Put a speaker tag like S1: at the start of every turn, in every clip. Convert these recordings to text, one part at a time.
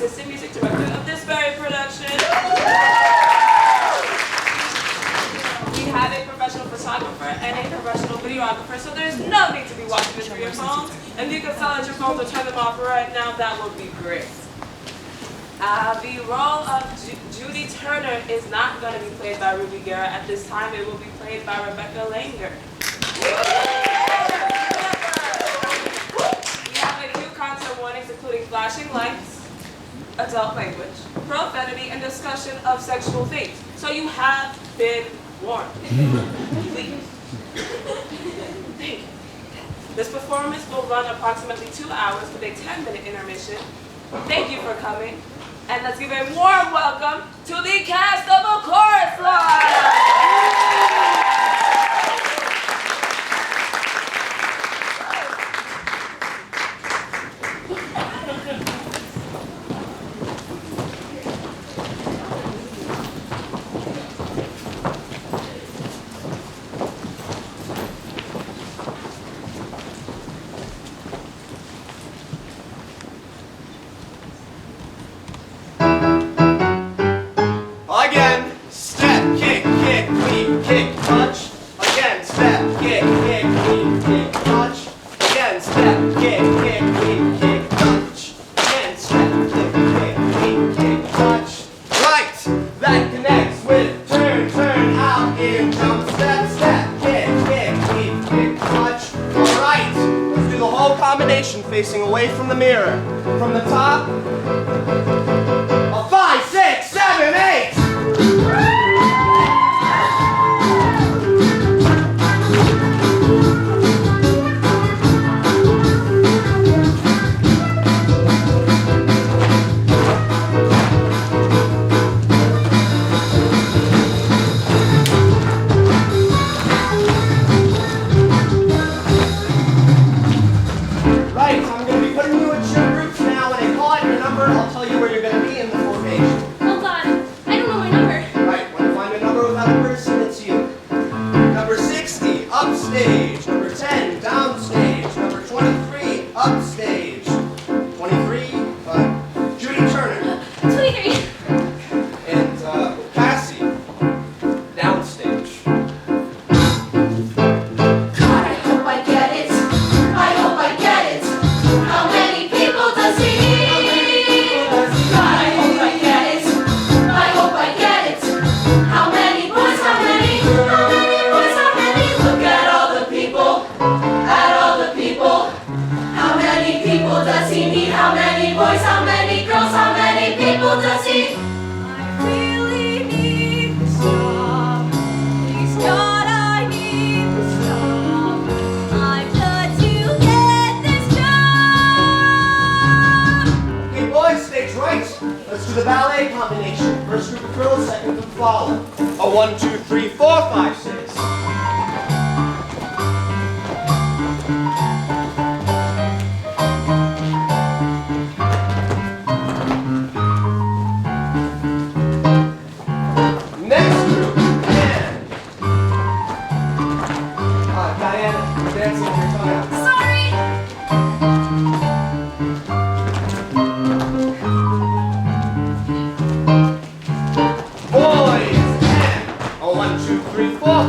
S1: assistant music director of this very production. We have a professional photographer and a professional videographer, so there's no need to be watching this through your phones. If you can silence your phones or turn them off right now, that would be great. The role of Judy Turner is not going to be played by Ruby Guerra. At this time, it will be played by Rebecca Langer. We have a few content warnings, including flashing lights, adult language, profanity, and discussion of sexual themes. So you have been warned. Please. Thank you. This performance will run approximately 2 hours with a 10-minute intermission. Thank you for coming. And let's give a warm welcome to the cast of A Chorus Line!
S2: Again, step, kick, kick, leap, kick, touch. Again, step, kick, kick, leap, kick, touch. Again, step, kick, kick, leap, kick, touch. Again, step, kick, kick, leap, kick, touch. Right, that connects with turn, turn, out, in, jump, step, step, kick, kick, leap, kick, touch. All right, let's do the whole combination facing away from the mirror. From the top, a 5, 6, 7, 8. I'll tell you where you're going to be in the formation.
S3: Hold on. I don't know my number.
S2: Right, when you find a number without a person, it's you. Number 60, upstage. Number 10, downstage. Number 23, upstage. 23, Judy Turner.
S3: 23.
S2: And Cassie, downstage.
S4: God, I hope I get it. I hope I get it. How many people does he need? God, I hope I get it. I hope I get it. How many boys, how many boys, how many? Look at all the people, at all the people. How many people does he need? How many boys, how many girls, how many people does he?
S3: I really need to stop. Please God, I need to stop. I've got to get this job.
S2: Okay, boys, stage right. Let's do the ballet combination. First group of girls, second group follow. A 1, 2, 3, 4, 5, 6. Next group, and Diana, you're dancing with your tongue out.
S3: Sorry.
S2: Boys, and a 1, 2, 3, 4,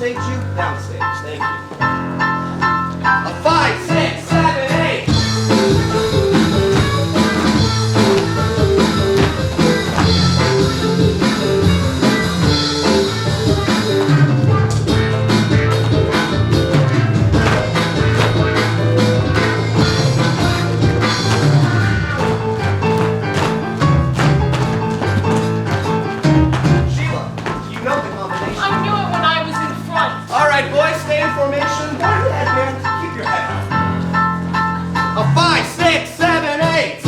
S2: Downstage you? Downstage, thank you. A 5, 6, 7, 8. Sheila, do you know the combination?
S5: I knew it when I was in front.
S2: All right, boys, stay in formation. Go ahead, man. Keep your head up. A 5, 6, 7, 8.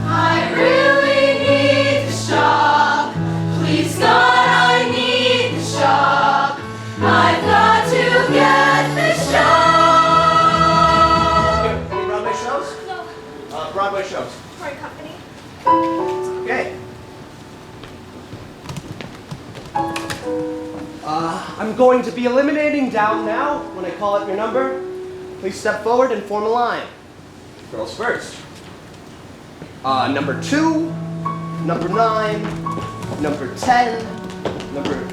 S4: I really need the shop. Please God, I need the shop. I've got to get the shop.
S2: Any Broadway shows?
S3: No,
S2: Broadway shows.
S3: for a company.
S2: Okay. I'm going to be eliminating down now. When I call out your number, please step forward and form a line. Girls first. Number 2, number 9, number 10, number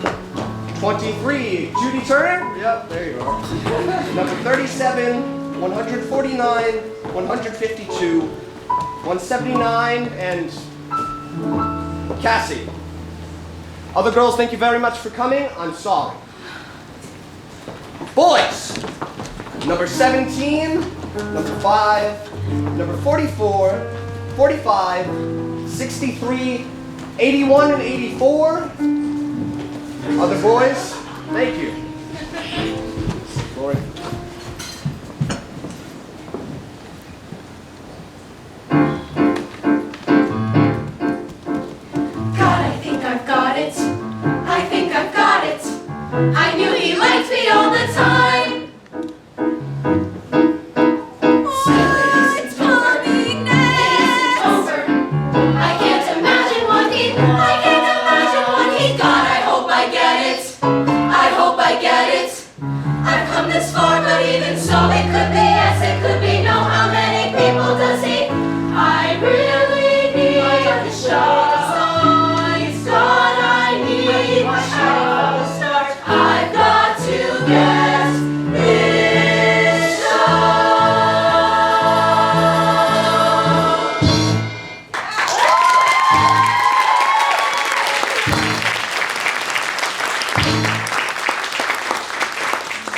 S2: 23, Judy Turner. Yep, there you are. Number 37, 149, 152, 179, and Cassie. Other girls, thank you very much for coming. I'm sorry. Boys, number 17, number 5, number 44, 45, 63, 81, and 84. Other boys, thank you. Lori.
S4: God, I think I've got it. I think I've got it. I knew he liked me all the time.
S3: What's coming next?
S4: Over. I can't imagine what he got. I hope I get it. I hope I get it. I've come this far, but even so, it could be yes, it could be no. How many people does he? I really need the shop. Please God, I need the shop. I've got to get this shop.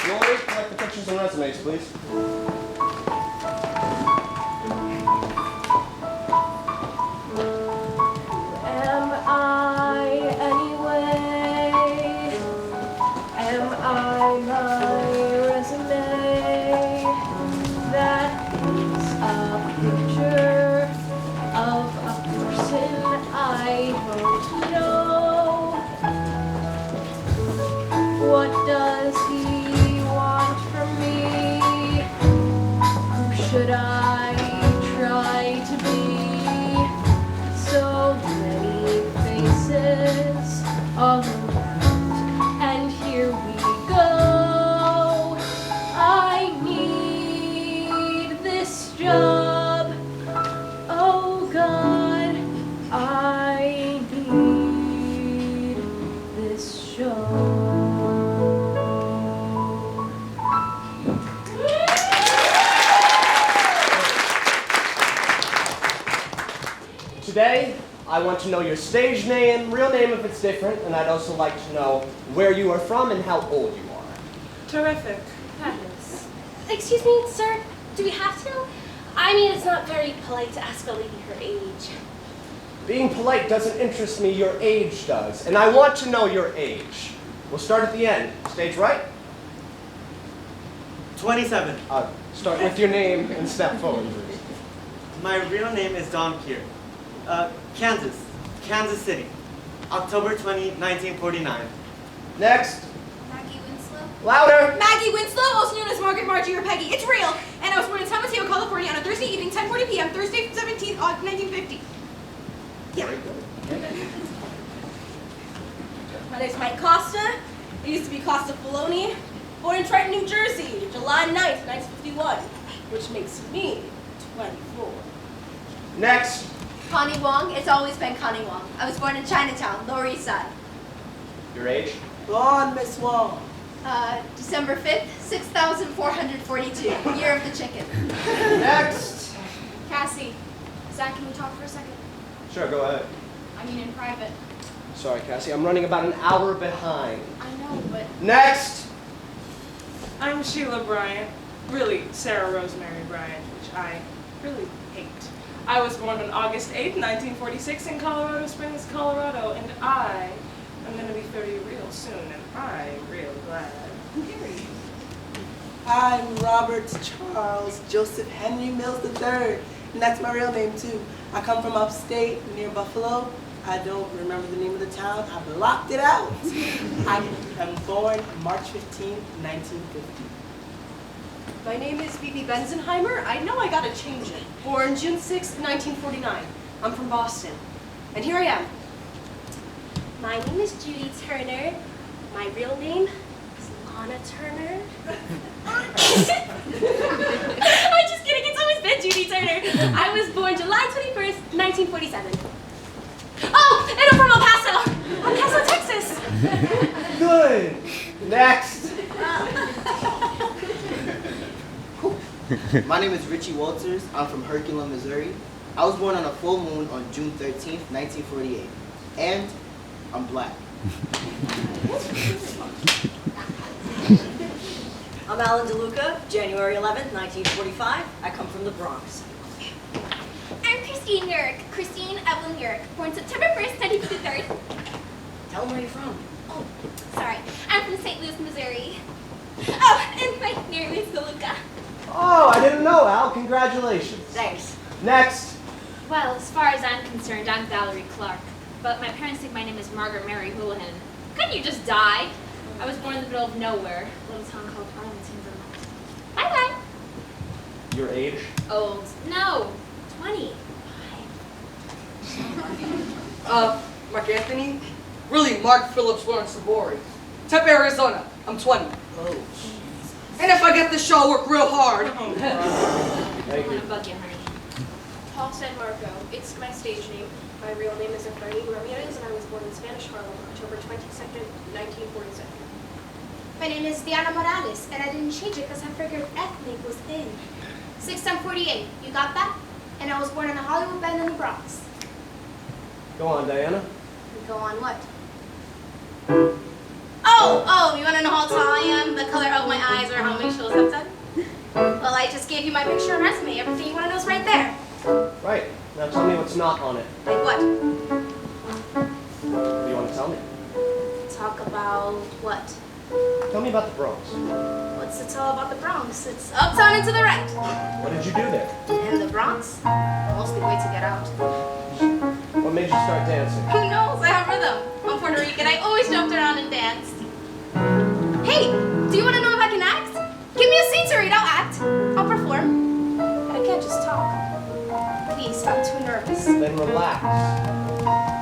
S2: Lori, collect the pictures and resumes, please.
S3: Am I anyway? Am I my resume? That is a picture of a person I don't know. What does he want from me? Who should I try to be? So many faces all around, and here we go. I need this job. Oh God, I need this show.
S2: Today, I want to know your stage name, real name if it's different, and I'd also like to know where you are from and how old you are.
S1: Terrific.
S6: Fabulous. Excuse me, sir, do we have to? I mean, it's not very polite to ask a lady her age.
S2: Being polite doesn't interest me, your age does, and I want to know your age. We'll start at the end. Stage right?
S7: 27.
S2: Start with your name and step forward, please.
S7: My real name is Don Kier. Kansas City. October 20, 1949.
S2: Next.
S3: Maggie Winslow.
S2: Louder.
S3: Maggie Winslow, also known as Margaret, Margie, or Peggy. It's real. And I was born in San Mateo, California on a Thursday evening, 10:40 p.m., Thursday, 17th, 1950.
S6: Yeah. My name's Mike Costa. It used to be Costa Filoni. Born in Trenton, New Jersey, July 9th, 1951, which makes me 24.
S2: Next.
S3: Connie Wong. It's always been Connie Wong. I was born in Chinatown, Lower East Side.
S2: Your age?
S8: Go on, Miss Wong.
S3: December 5th, 6,442. Year of the chicken.
S2: Next.
S9: Cassie, Zach, can we talk for a second?
S2: Sure, go ahead.
S9: I mean, in private.
S2: Sorry, Cassie, I'm running about an hour behind.
S9: I know, but
S2: Next.
S1: I'm Sheila Bryant, really Sarah Rosemary Bryant, which I really hate. I was born on August 8th, 1946 in Colorado Springs, Colorado, and I am going to be 30 real soon, and I'm real glad. Period.
S8: I'm Robert Charles Joseph Henry Mills III, and that's my real name too. I come from upstate near Buffalo. I don't remember the name of the town. I blocked it out. I am born March 15, 1950.
S6: My name is Bibi Benzenheimer. I know I gotta change it. Born June 6th, 1949. I'm from Boston. And here I am. My name is Judy Turner. My real name is Lana Turner. I'm just kidding, it's always been Judy Turner. I was born July 21st, 1947. Oh, and I'm from El Paso, Texas.
S2: Good. Next.
S7: My name is Richie Walters. I'm from Hercules, Missouri. I was born on a full moon on June 13th, 1948. And I'm black.
S10: I'm Alan DeLuca, January 11th, 1945. I come from the Bronx.
S3: I'm Christine Yurick. Christine Evelyn Yurick. Born September 1st, 1953.
S10: Tell them where you're from.
S3: Oh, sorry. I'm from St. Louis, Missouri. Oh, and my name is DeLuca.
S2: Oh, I didn't know, Al. Congratulations.
S10: Thanks.
S2: Next.
S9: well, as far as I'm concerned, I'm Valerie Clark. But my parents think my name is Margaret Mary Houlihan. Couldn't you just die? I was born in the middle of nowhere, a little town called Arlington, Vermont. Bye-bye.
S2: Your age?
S9: Old. No. 20.
S8: Mark Anthony? Really, Mark Phillips Lawrence Sabori. Tempe, Arizona. I'm 20.
S10: Oh,
S8: And if I get this show, I'll work real hard.
S9: I
S2: Thank
S9: don't want
S2: you.
S9: to bug you, honey.
S6: Paul San Marco. It's my stage name. My real name is Efrain Ramirez, and I was born in Spanish Harlem, October 22nd, 1947.
S3: My name is Diana Morales, and I didn't change it because I figured ethnic was in. 6'48". You got that? And I was born in a Hollywood band in the Bronx.
S2: Go on, Diana.
S3: Go on what? Oh, you want to know how tall I am, the color of my eyes, or how many shows I've done? Well, I just gave you my picture and resume. Everything you want to know is right there.
S2: Right. Now tell me what's not on it.
S3: Like what?
S2: What do you want to tell me?
S3: Talk about what?
S2: Tell me about the Bronx.
S3: What's to tell about the Bronx? It's uptown and to the right.
S2: What did you do there?
S3: In the Bronx? Mostly wait to get out.
S2: What made you start dancing?
S3: Who knows? I have rhythm. I'm Puerto Rican. I always jumped around and danced. Hey, do you want to know if I can act? Give me a scene to read. I'll act. I'll perform. I can't just talk. Please, I'm too nervous.
S2: Then relax.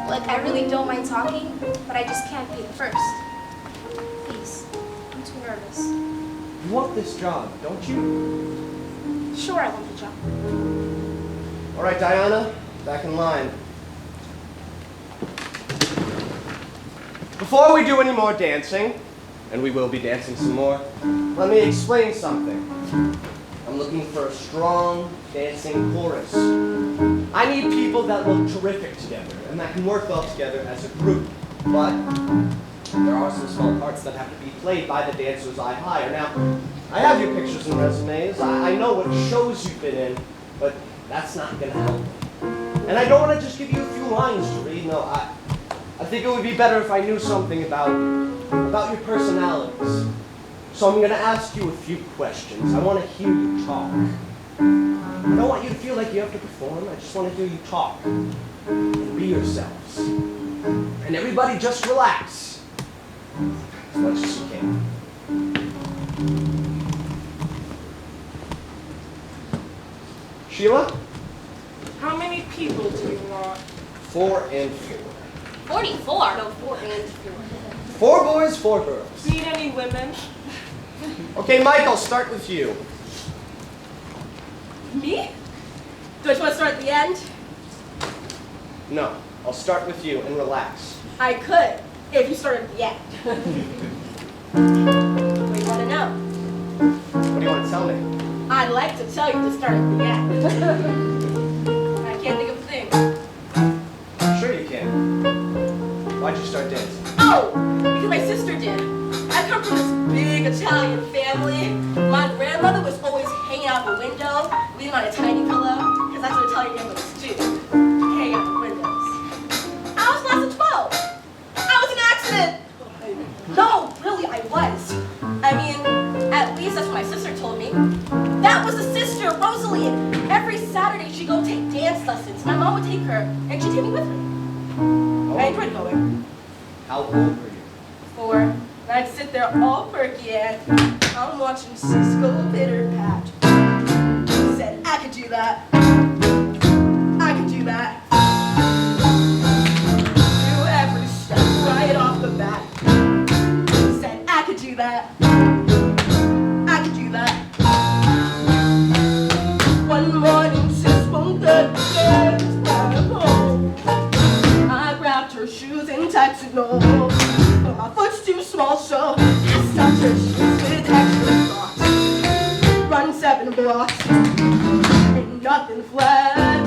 S3: Like, I really don't mind talking, but I just can't be the first. Please, I'm too nervous.
S2: You want this job, don't you?
S3: Sure, I want the job.
S2: All right, Diana, back in line. Before we do any more dancing, and we will be dancing some more, let me explain something. I'm looking for a strong dancing chorus. I need people that look terrific together and that can work well together as a group. But there are some small parts that have to be played by the dancers I hire. Now, I have your pictures and resumes. I know what shows you've been in, but that's not going to help. And I don't want to just give you a few lines to read. No, I think it would be better if I knew something about your personalities. So I'm going to ask you a few questions. I want to hear you talk. I don't want you to feel like you have to perform. I just want to hear you talk and be yourselves. And everybody just relax as much as you can. Sheila?
S1: How many people do you want?
S2: 4 and 4.
S9: 44.
S6: No, 4 and 4.
S2: 4 boys, 4 girls.
S1: Need any women?
S2: Okay, Mike, I'll start with you.
S6: Me? Do I just want to start at the end?
S2: No, I'll start with you and relax.
S6: I could, if you started at the end. What do you want to know?
S2: What do you want to tell me?
S6: I'd like to tell you to start at the end. I can't think of a thing.
S2: Sure you can. Why'd you start dancing?
S6: Oh, because my sister did. I come from this big Italian family. My grandmother was always hanging out the window, leaning on a tiny pillow, because that's what Italian grandmothers do. Hang out the windows. I was class of 12. I was an accident. No, really, I was. I mean, at least that's what my sister told me. That was the sister, Rosalie, and every Saturday she'd go take dance lessons. My mom would take her, and she'd take me with her. I enjoyed going.
S2: How old were you?
S6: 4. And I'd sit there all perky and I'm watching Cisco pitter pat. Said I could do that. I could do that. Do every step right off the bat. Said I could do that. I could do that. One morning, Sis won't get the dance back home. I grabbed her shoes and taxied home. But my foot's too small, so I stopped her shoes with extra socks. Run 7 blocks, ain't nothing flat.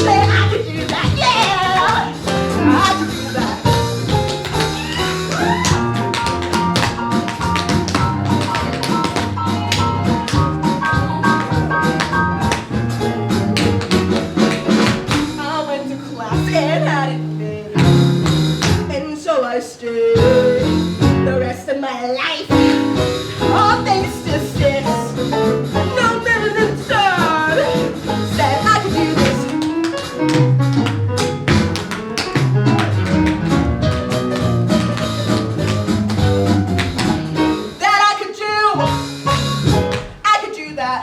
S6: Say I could do that, yeah! I could do that. I went to class and had it made. And so I stayed the rest of my life. All thanks to Sis. No better than Tom. Said I could do this. That I could do. I could do that.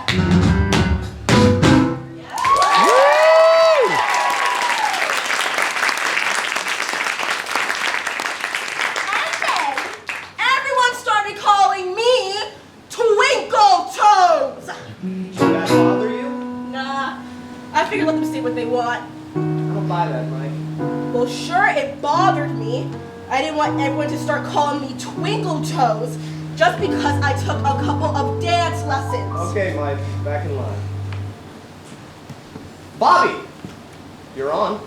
S6: And then everyone started calling me Twinkle Toes.
S2: Did that bother you?
S6: Nah, I figured let them say what they want.
S2: I don't buy that, Mike.
S6: Well, sure, it bothered me. I didn't want everyone to start calling me Twinkle Toes just because I took a couple of dance lessons.
S2: Okay, Mike, back in line. Bobby, you're on.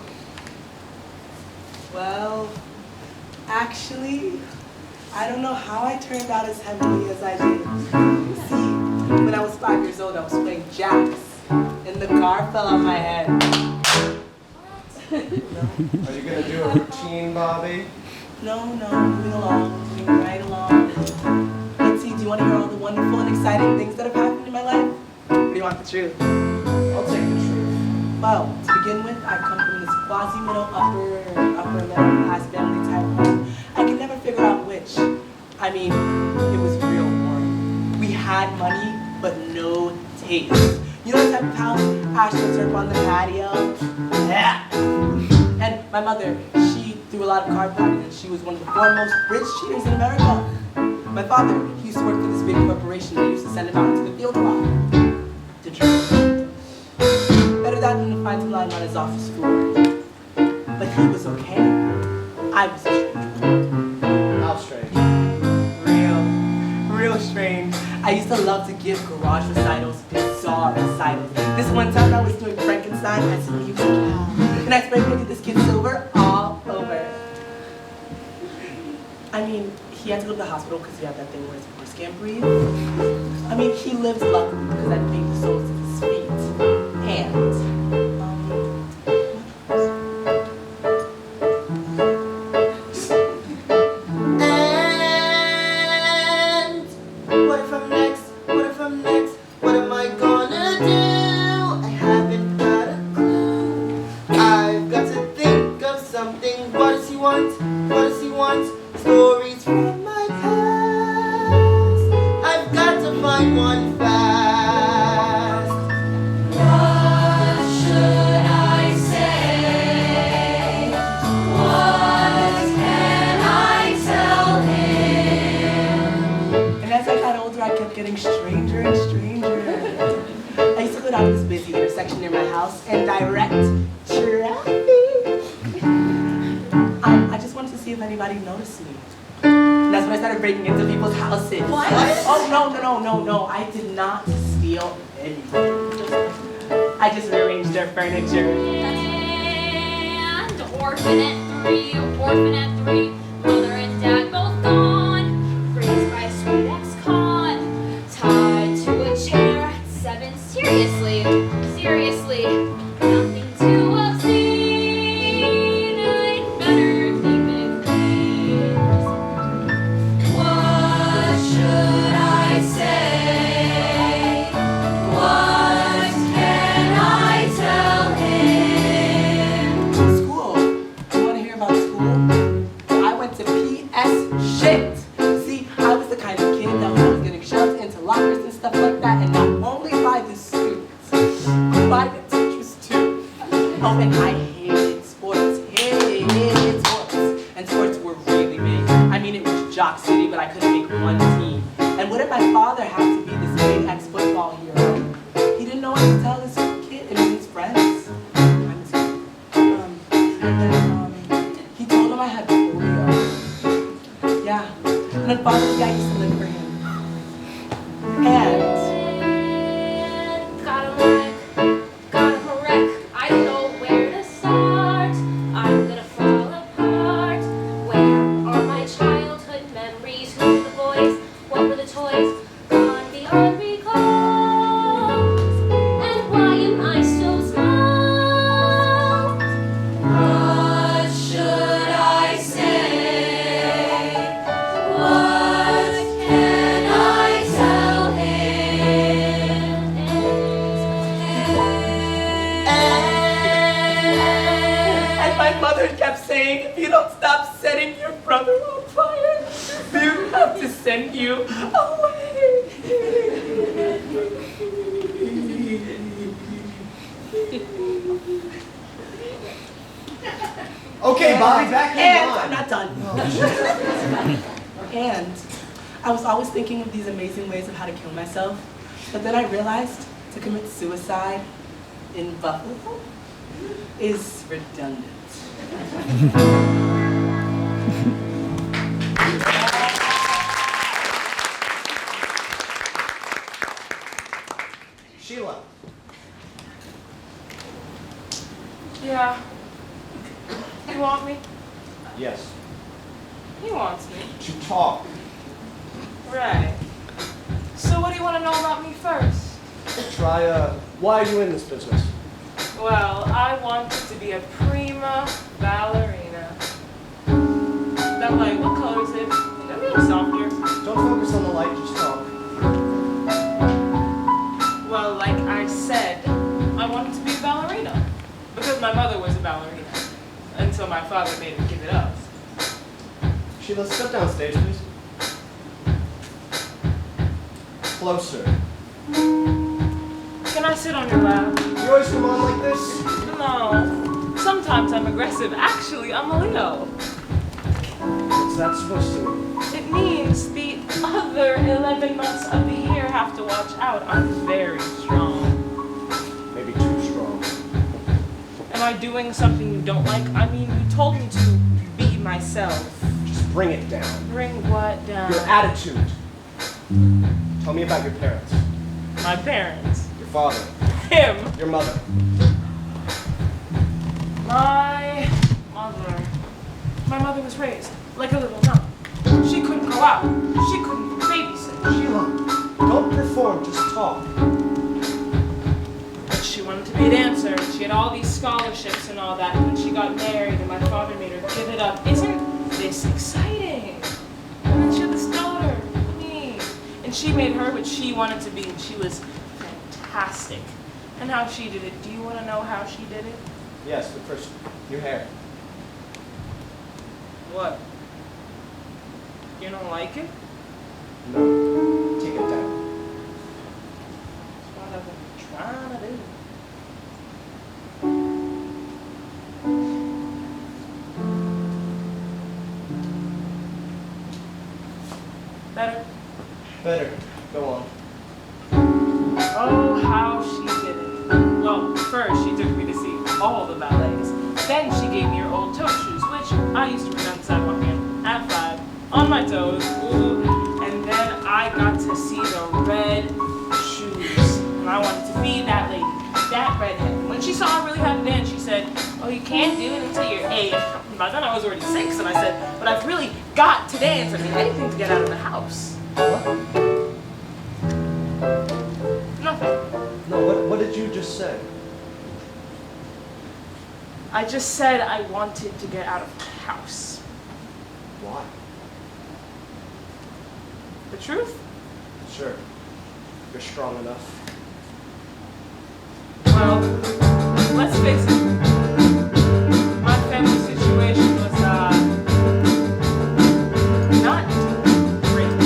S8: Well, actually, I don't know how I turned out as heavily as I did. You see, when I was 5 years old, I was playing jacks, and the car fell on my head.
S2: Are you gonna do a routine, Bobby?
S8: No, moving along, moving right along. Let's see, do you want to hear all the wonderful and exciting things that have happened in my life? Or do you want the truth?
S2: I'll take the truth.
S8: Well, to begin with, I come from this quasi-middle upper middle class family type home. I can never figure out which. I mean, it was real boring. We had money, but no taste. You know the type of house? AstroTurf on the patio? Yeah. And my mother, she threw a lot of card parties, and she was one of the foremost rich cheaters in America. My father, he used to work for this big corporation that used to send him out into the field a lot. To drink. Better that than to find him lying on his office floor. But he was okay. I was strange.
S2: How strange.
S8: Real strange. I used to love to give garage recitals, bizarre recitals. This one time I was doing Frankenstein as a musical. And I spray painted this kid silver all over. I mean, he had to go to the hospital because he had that thing where his voice can't breathe. I mean, he lived luckily because I made the soles of his feet. And,
S7: What if I'm next? What if I'm next? What am I gonna do? I haven't got a clue. I've got to think of something. What does he want? What does he want? Stories from my past. I've got to find one fast.
S8: house and direct traffic. I just wanted to see if anybody noticed me. And that's when I started breaking into people's houses.
S10: What?
S8: Oh, no. I did not steal anything. I just rearranged their furniture.
S9: And orphan at 3, mother and dad both gone, raised by a sweet ex-con, tied to a chair at 7, seriously, nothing to obscene, I'd better keep it clean.
S4: What should I say? What can I tell him?
S8: School. You want to hear about school? I went to PS shit. See, I was the kind of kid that was always getting shoved into lockers and stuff like that, and not only by the students, but by the teachers too. Oh, and I hated sports. And sports were really big. I mean, it was Jock City, but I couldn't make one team. And wouldn't my father have to be this big ex-football hero? He didn't know what to tell his his friends. I'm just kidding. And then he told him I had polio. Yeah. And unfortunately, I used to live for him. And
S9: Got a wreck, I don't know where to start, I'm gonna fall apart. Where are my childhood memories? Who were the boys? What were the toys? Gone beyond recall. And why am I so small?
S4: What should I say? What can I tell him?
S8: And my mother kept saying, if you don't stop setting your brother on fire, we have to send you away.
S2: Okay, Bobby, back
S8: And
S2: in
S8: I'm
S2: line.
S8: not done. And I was always thinking of these amazing ways of how to kill myself, but then I realized to commit suicide in Buffalo is redundant.
S2: Sheila.
S1: Yeah. You want me?
S2: Yes.
S1: He wants me.
S2: To talk.
S1: Right. So what do you want to know about me first?
S2: Why are you in this business?
S1: Well, I wanted to be a prima ballerina. That light, what color is it? That means softer.
S2: Don't focus on the light, just talk.
S1: Well, like I said, I wanted to be a ballerina. Because my mother was a ballerina. Until my father made her give it up.
S2: Sheila, step down stage, please. Closer.
S1: Can I sit on your lap?
S2: You always come on like this?
S1: No. Sometimes I'm aggressive. Actually, I'm a Leo.
S2: What's that supposed to mean?
S1: It means the other 11 months of the year have to watch out. I'm very strong.
S2: Maybe too strong.
S1: Am I doing something you don't like? I mean, you told me to be myself.
S2: Just bring it down.
S1: Bring what down?
S2: Your attitude. Tell me about your parents.
S1: My parents.
S2: Your father.
S1: Him.
S2: Your mother.
S1: My mother was raised like a little nun. She couldn't go out. She couldn't babysit.
S2: Sheila, don't perform, just talk.
S1: But she wanted to be a dancer. She had all these scholarships and all that. And when she got married and my father made her give it up, isn't this exciting? And then she had this daughter, me. And she made her what she wanted to be, and she was fantastic. And how she did it. Do you want to know how she did it?
S2: Yes, but first, your hair.
S1: What? You don't like it?
S2: No. Take it down.
S1: That's what I've been trying to do. Better?
S2: Better. Go on.
S1: Oh, how she did it. Well, first she
S5: all the ballets. Then she gave me her old toe shoes, which I used to run down the sidewalk in at 5, on my toes, ooh. And then I got to see the red shoes. And I wanted to be that lady, that redhead. When she saw I really had to dance, she said, "Oh, you can't do it until you're 8. By then I was already 6, and I said, "But I've really got to dance. I mean, anything to get out of the house." Nothing.
S2: No, what did you just say?
S5: I just said I wanted to get out of the house.
S2: Why?
S5: The truth?
S2: Sure. You're strong enough.
S5: Well, let's face it. My family situation was, not great.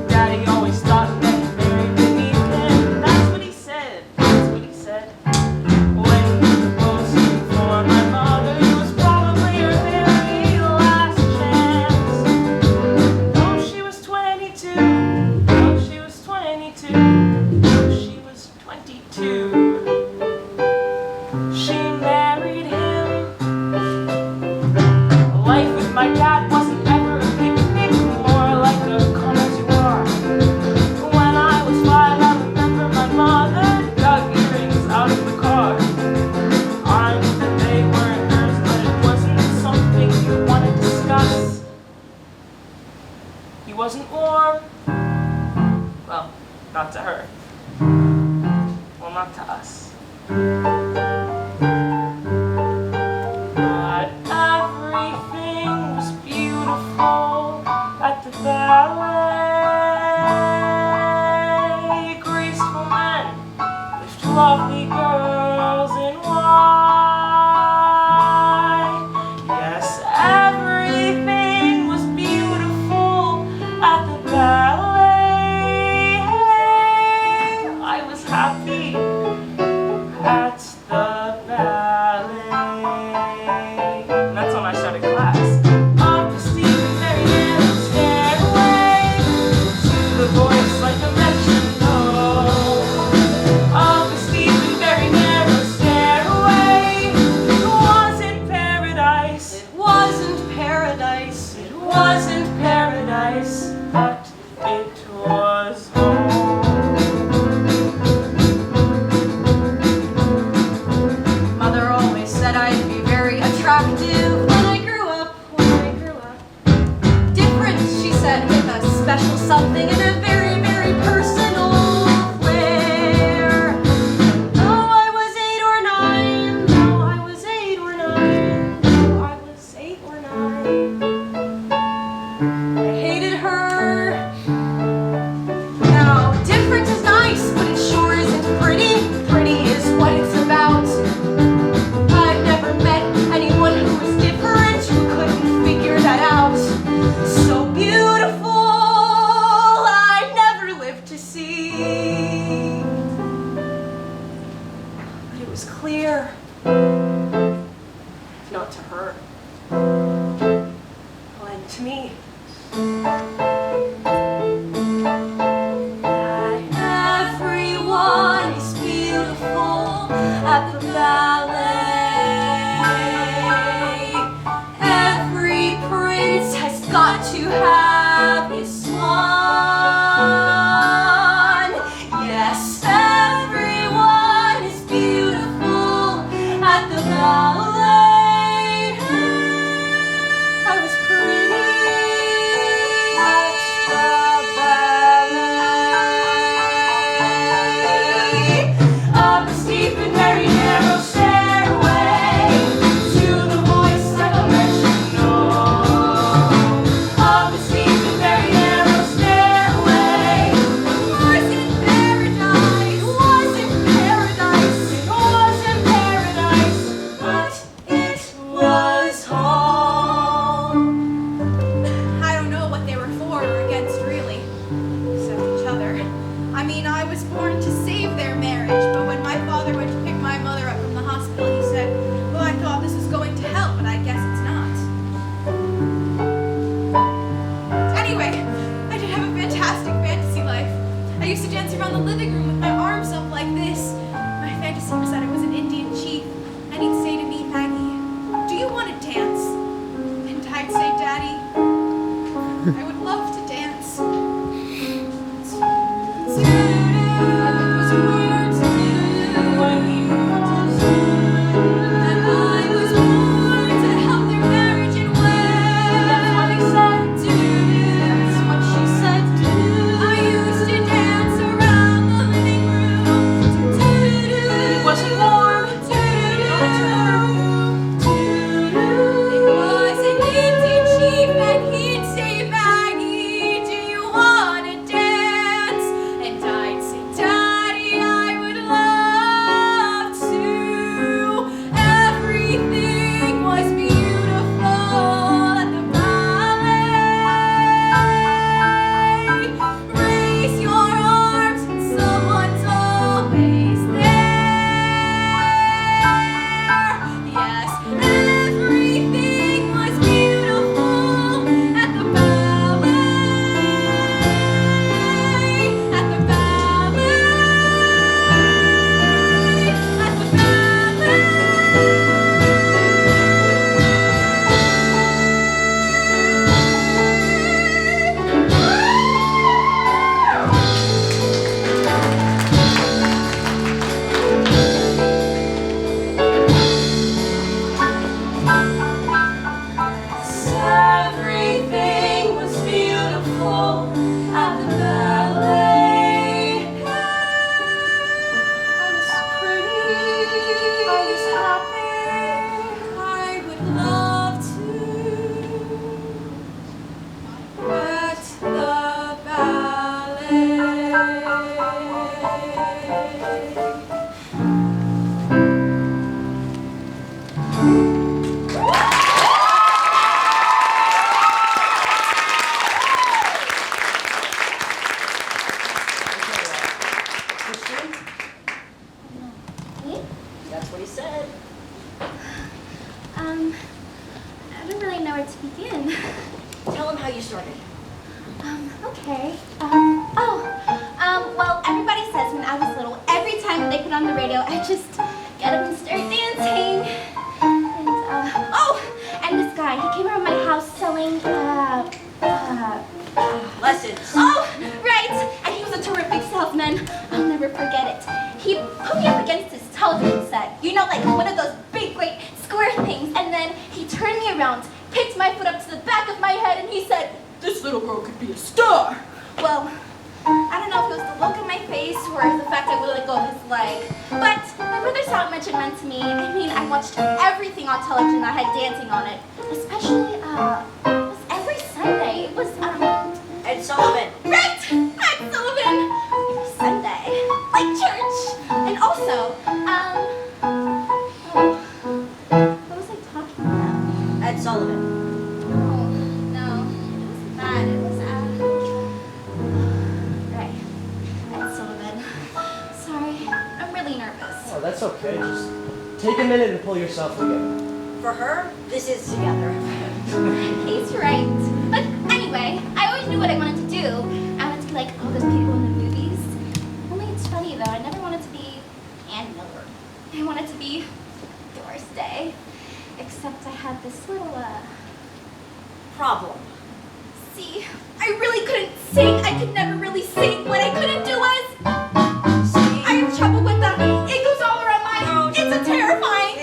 S5: Daddy always thought that he married beneath him. That's what he said. That's what he said. When he proposed for my mother, it was probably her very last chance. Oh, she was 22. Oh, she was 22. Oh, she was 22. She married him. Life with my dad wasn't ever a picnic, more like a come as you are. When I was 5, I remember my mother dug earrings out of the car. I knew that they weren't hers, but it wasn't something you want to discuss. He wasn't warm. Well, not to her. Well, not to us. But everything was beautiful at the ballet. Graceful men with lovely girls in white. Yes, everything was beautiful at the ballet. I was happy at the ballet. And that's when I started class. Up the steep and very narrow stairway to the voice like a metronome. Up the steep and very narrow stairway. It wasn't paradise.
S6: It wasn't paradise.
S5: It wasn't paradise, but it was home.
S6: Mother always said I'd be very attractive when I grew up. Different, she said, with a special something and a very, very personal flair. Though I was 8 or 9, though I was 8 or 9, though I was 8 or 9, I hated her. Now, different is nice, but it sure isn't pretty. Pretty is what it's about. I've never met anyone who was different, who couldn't figure that out. So beautiful, I never lived to see. But it was clear, not to her, and to me, that everyone is beautiful at the ballet. Every prince has got to have his swan. Yes, everyone is beautiful at the ballet. I was pretty at the ballet. Up a steep and very narrow stairway to the voice like a metronome. Up a steep
S10: That's what he said.
S3: I don't really know where to begin.
S10: Tell him how you started.
S3: Okay. Well, everybody says when I was little, every time that they put on the radio, I just get up and start dancing. And this guy, he came around my house selling,
S10: Lessons.
S3: Oh, right! And he was a terrific salesman. I'll never forget it. He put me up against his television set. You know, like one of those big, great square things. And then he turned me around, picked my foot up to the back of my head, and he said, "This little girl could be a star." Well, I don't know if it was the look on my face or the fact I would let go of his leg. But my brother saw how much it meant to me. I mean, I watched everything on television that had dancing on it. Especially, it was every Sunday. It was,
S10: Ed Sullivan.
S3: Right! Ed Sullivan! Every Sunday. Like church. And also, what was I talking about?
S10: Ed Sullivan.
S3: No, it wasn't that. It was, right. Ed Sullivan. Sorry, I'm really nervous.
S2: Oh, that's okay. Just take a minute and pull yourself together.
S10: For her, this is together.
S3: He's right. But anyway, I always knew what I wanted to do. I wanted to be like all those people in the movies. Only it's funny though, I never wanted to be Ann Miller. I wanted to be Doris Day. Except I had this little,
S10: Problem.
S3: See, I really couldn't sing. I could never really sing. What I couldn't do was, I have trouble with the, it goes all around my, it's a terrifying.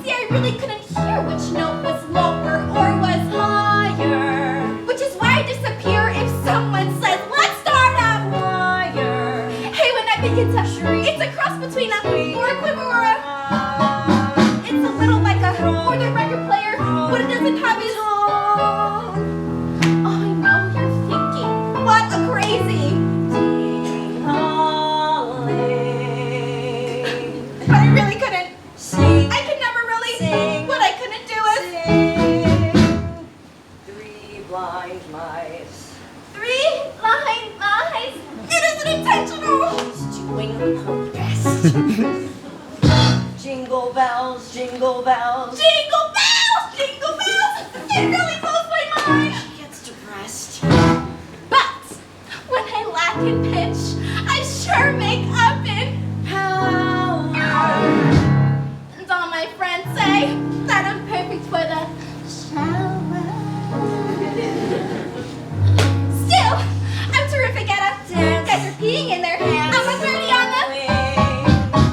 S3: See, I really couldn't hear which note was lower or was higher. Which is why I disappear if someone says, "Let's start up higher." Hey, when I begin to, it's a cross between a or a quiver or a, it's a little like a, or the record player, what it doesn't have is, I know you're thinking, what a crazy. But I really couldn't sing. I could never really sing. What I couldn't do is
S10: Three blind mice.
S3: 3 blind mice. It isn't intentional.
S10: He's doing her best. Jingle bells, jingle bells.
S3: Jingle bells, jingle bells. It really blows my mind.
S10: She gets depressed.
S3: But when I lack in pitch, I sure make up in power. And all my friends say that I'm perfect for the shower. Still, I'm terrific at a dance. Guys are peeing in their hands. I'm a 30 on the.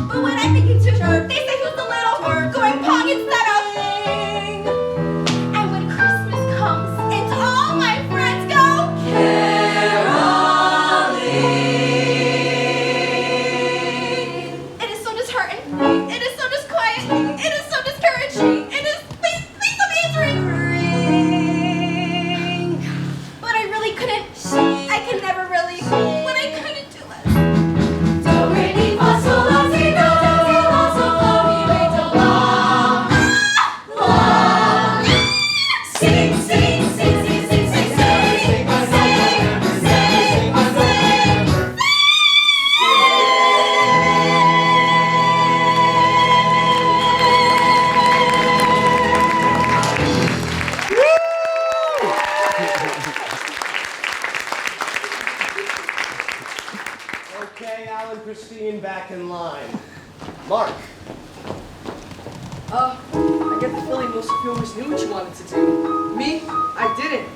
S3: But when I begin to chirp, they say who's the little going pong instead of. And when Christmas comes and all my friends go it is so disheartening. It is so disquiet. It is so discouraging. It is please stop answering. But I really couldn't. I could never really. What I couldn't do was.
S4: Do re mi fa sol la si do la sol la mi re do la. Sing, sing, sing, sing, sing, sing, sing, sing my sing, sing my sing.
S2: Okay, Alan, Christine, back in line. Mark.
S11: I get the feeling most of you always knew what you wanted to do. Me? I didn't.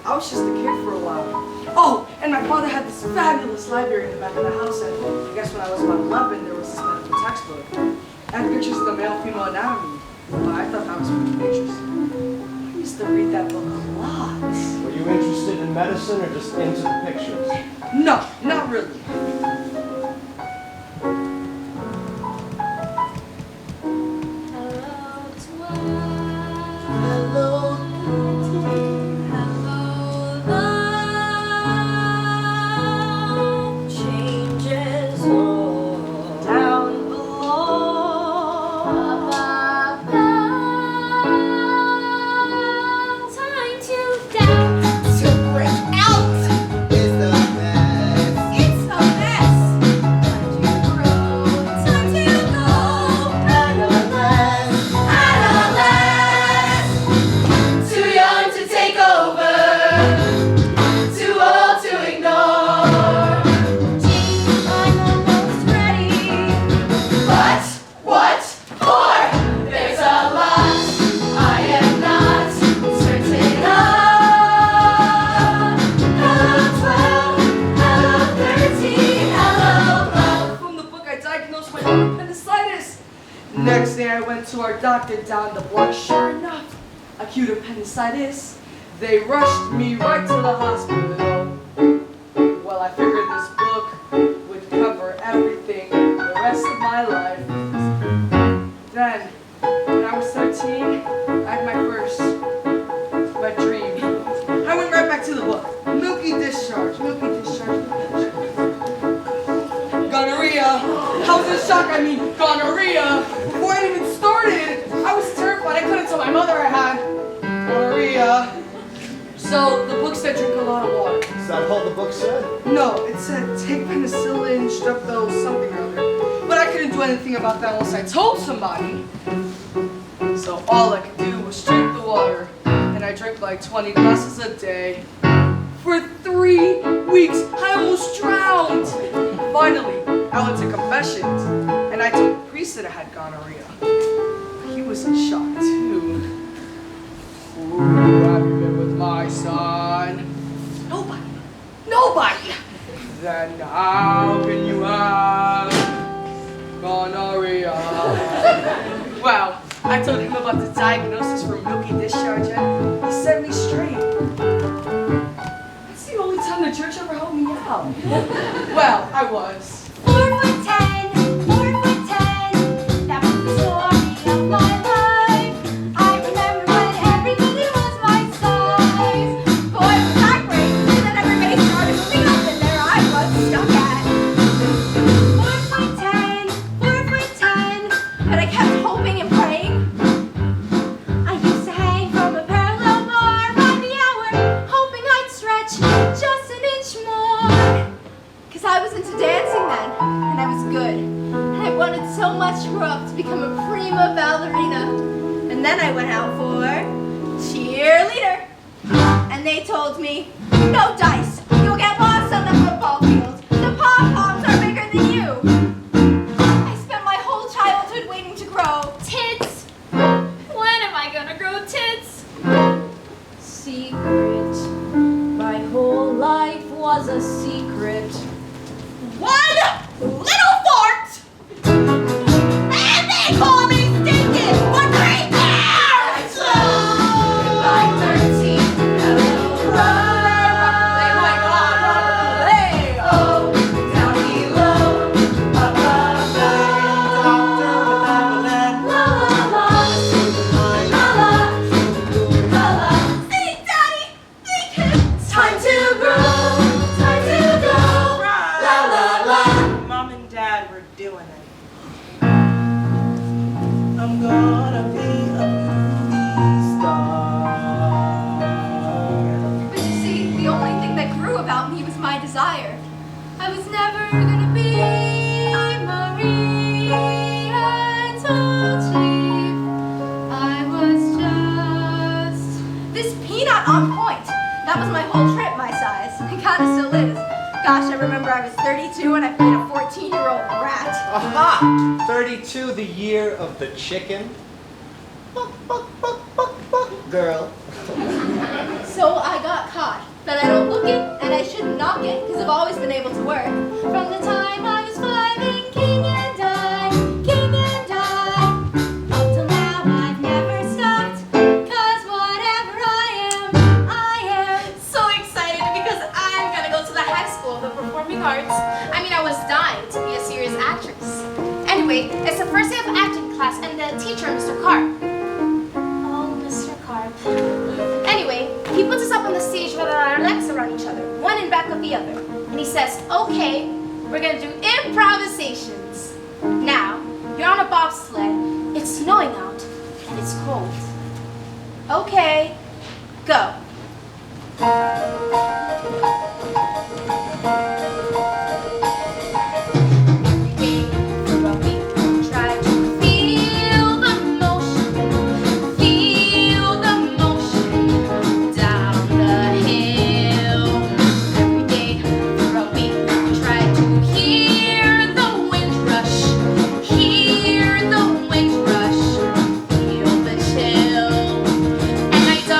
S11: I was just a kid for a while. Oh, and my father had this fabulous library in the back of the house, and I guess when I was about 11, there was this medical textbook. It had pictures of the male-female anatomy. Well, I thought that was pretty interesting. I used to read that book a lot.
S2: Were you interested in medicine or just into the pictures?
S11: No, not really.
S10: Changes all down below.
S3: Time to dance.
S7: To break out is the best.
S3: It's a
S11: to my own appendicitis. Next day I went to our doctor down the block. Sure enough, acute appendicitis. They rushed me right to the hospital. Well, I figured this book would cover everything the rest of my life. Then, when I was 13, I had my first wet dream. I went right back to the book. Milky discharge, milky discharge, milky discharge. Gonorrhea. I was in shock, I mean gonorrhea. Before I even started, I was terrified. I couldn't tell my mother I had gonorrhea. So the book said drink a lot of water.
S2: Is that all the book said?
S11: No, it said take penicillin, strepto, something or other. But I couldn't do anything about that unless I told somebody. So all I could do was drink the water. And I drank like 20 glasses a day. For 3 weeks, I almost drowned. Finally, I went to confessions. And I told the priest that I had gonorrhea. He was in shock too. Who have you been with my son? Nobody. Nobody! Then how can you have gonorrhea? Well, I told him about the diagnosis for milky discharge and he set me straight. That's the only time the church ever helped me out. Well, I was.
S3: 4'10", 4'10", that was the story of my life. I remember when everybody was my size. Boy, was that great, and then everybody started moving up, and there I was stuck at 4'10", 4'10", but I kept hoping and praying. I used to hang from a parallel bar by the hour, hoping I'd stretch just an inch more. Cause I was into dancing then, and I was good. And I wanted so much to grow up to become a prima ballerina. And then I went out for cheerleader. And they told me, no dice, you'll get lost on the football field. The pom-poms are bigger than you. I spent my whole childhood waiting to grow
S9: Tits. When am I gonna grow tits? Secret. My whole life was a secret.
S3: one little fart. And they call me stinking for 3 years.
S9: By 13. Hello.
S3: Hey, my God, Robert. Hey.
S9: Oh, down below. Above. La la la. La la.
S3: Think, Daddy. Think him.
S9: Time to grow. Time to grow. La la la.
S5: Mom and Dad were doing it.
S8: I'm gonna be a movie star.
S3: But you see, the only thing that grew about me was my desire. I was never gonna be Marie Antoinette. I was just this peanut on point. That was my whole trip, my size. It kinda still is. Gosh, I remember I was 32 and I played a 14-year-old rat.
S2: Aha! 32, the year of the chicken. Girl.
S3: So I got caught. But I don't look it and I shouldn't knock it because I've always been able to work. From the time I was 5 in King and I. Up till now I've never stopped. Cause whatever I am
S9: So excited because I'm gonna go to the high school of the performing arts. I mean, I was dying to be a serious actress. Anyway, it's the first day of acting class and the teacher, Mr. Carp. Oh, Mr. Carp. Anyway, he puts us up on the stage with our legs around each other, one in back of the other. And he says, okay, we're gonna do improvisations. Now, you're on a bobsled, it's snowing out, and it's cold. Okay, go.
S3: am.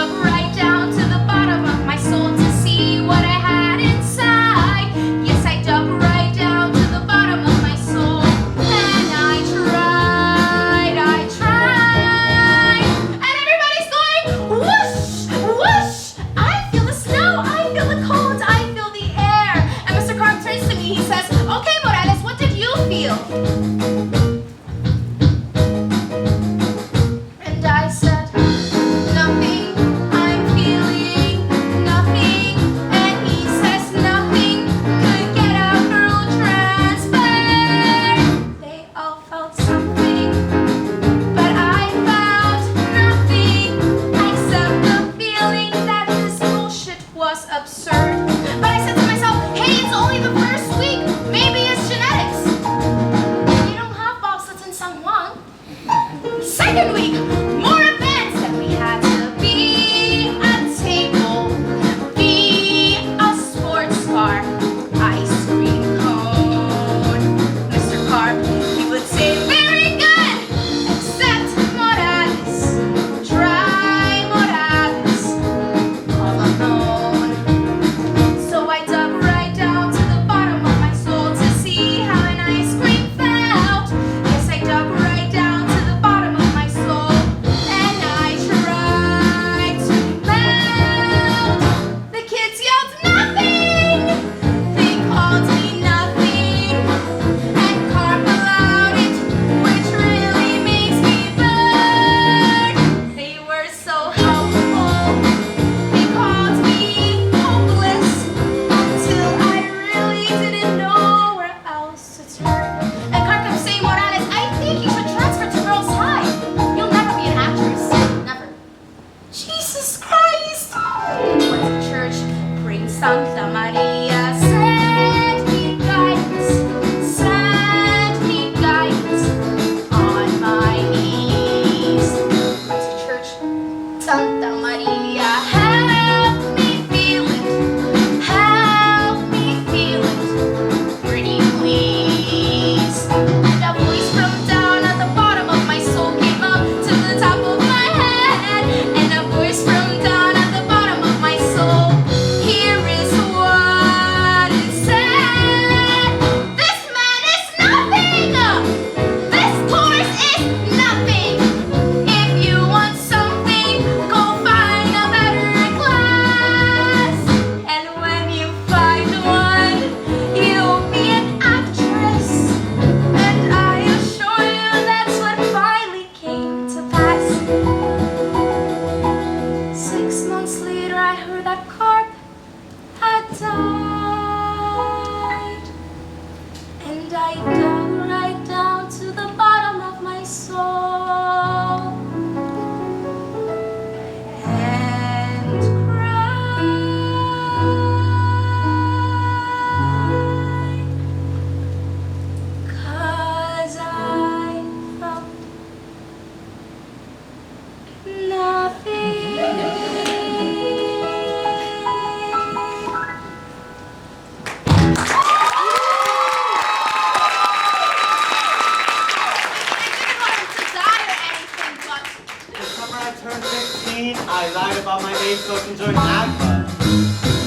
S2: I lied about my age so I can join nightclub.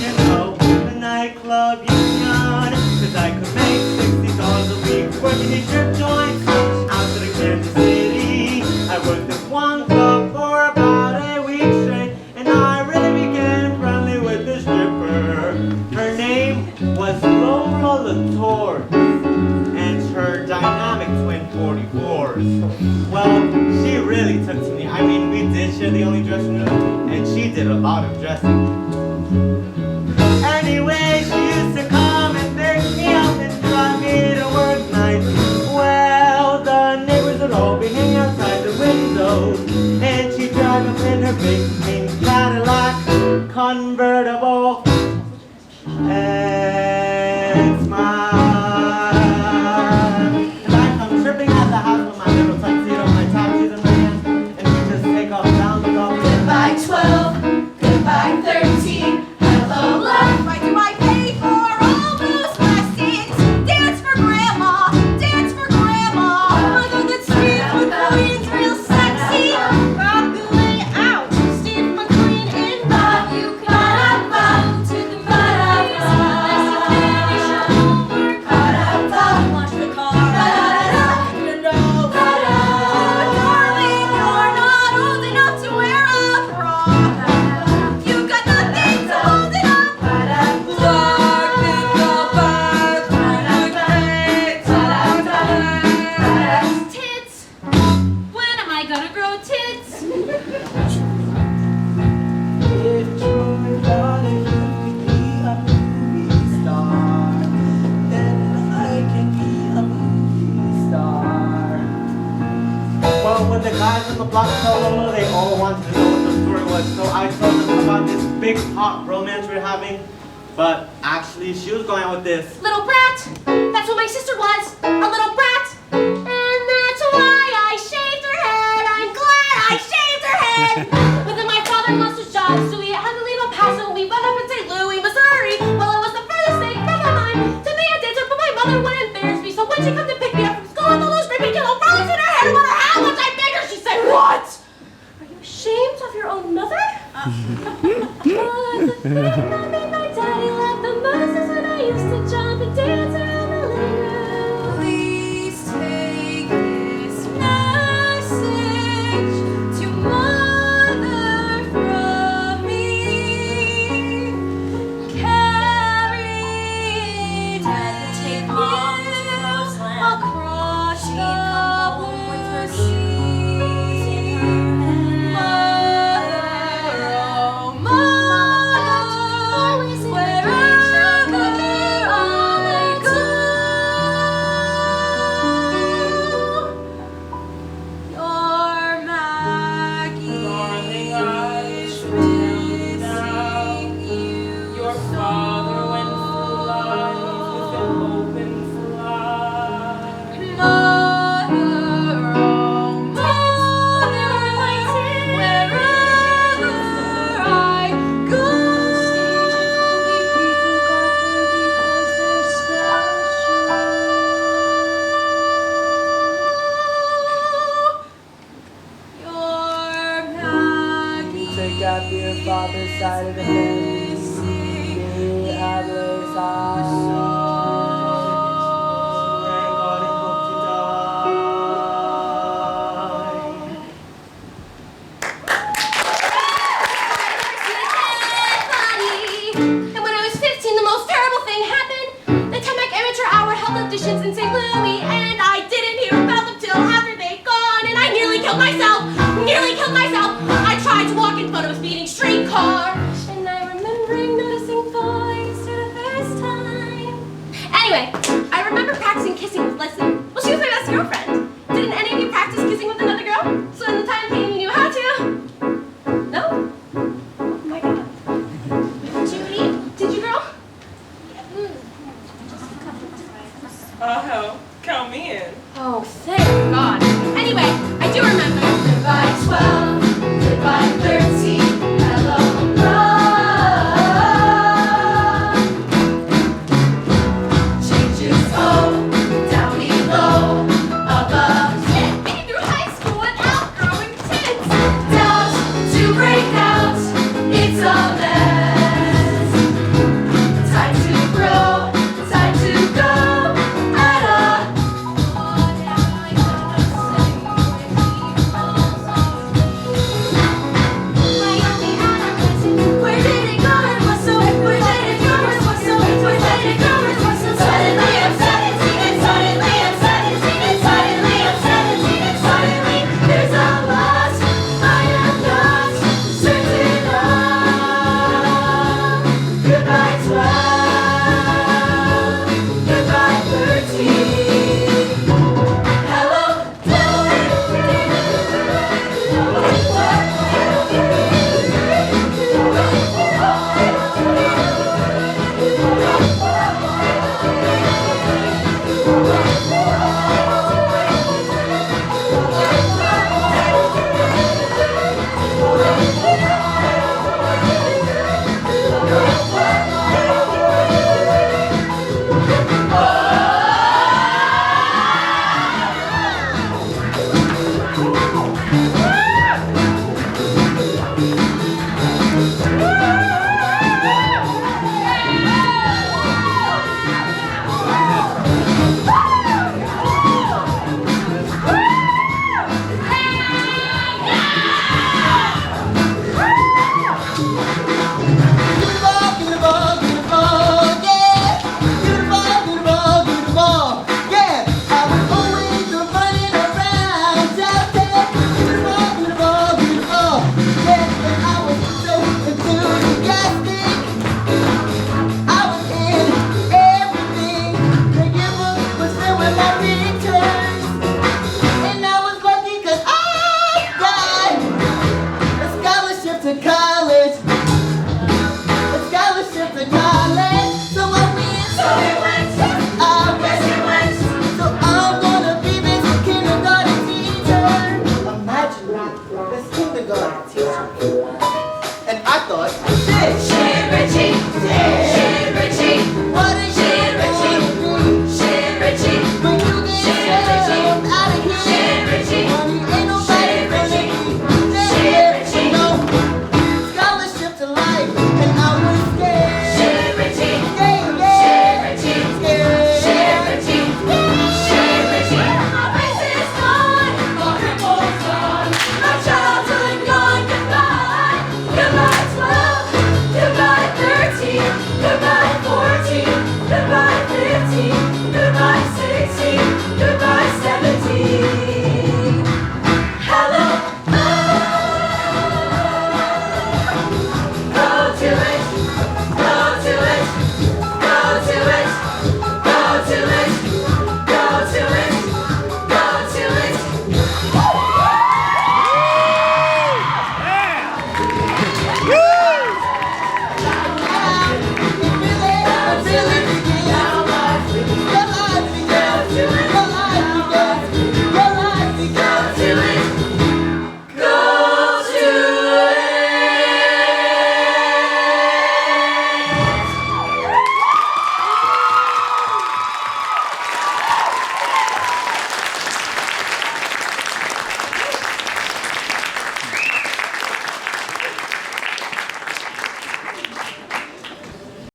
S2: You know, the nightclub union. Cause I could make $60 a week working in strip joints. Out to the Kansas City, I worked at one club for about a week straight. And I really became friendly with the stripper. Her name was Lola Latour. And her dynamic twin 44s. Well, she really took to me. I mean, we did share the only dressing room, and she did a lot of dressing. Anyway, she used to come and pick me up and drive me to work nights. Well, the neighbors would all be hanging outside the windows, and she'd drive up in her big pink Cadillac convertible and smile. And I come tripping out the house with my little tuxedo, my top shoes in my hand, and we just take off down the block.
S4: Goodbye 12, goodbye 13, hello love.
S3: Why do I pay for all those lessons? Dance for grandma, dance for grandma. Mother that street with queens real sexy. Rock the way out, Steve McQueen in love. You can go to the movies, unless you finish your homework. Wash the car. Darling, you're not old enough to wear a bra. You got nothing to hold it up. Tits. When am I gonna grow tits?
S8: If true, darling, you can be a movie star, then I can be a movie star.
S2: Well, when the guys on the block saw Lola, they all wanted to know what the story was, so I told them about this big hot romance we're having. But actually, she was going out with this.
S3: Little brat. That's what my sister was. A little brat. And that's why I shaved her head. I'm glad I shaved her head. But then my father lost his job, so we had to leave El Paso. We went up in St. Louis, Missouri. Well, it was the furthest thing from my mind to be a dancer, but my mother wouldn't embarrass me. So when she come to pick me up from school, with all those scraping yellow flowers in her hair, no matter how much I begged her, she said, "What? Are you ashamed of your own mother?" But the thing that made my daddy laugh the most is when I used to jump and dance around the living room. Please take this message to mother from me. Carry it and take mom to Roseland across the blue sea.
S5: Your father went for life with an open fly.
S8: Take out your father's side of the family.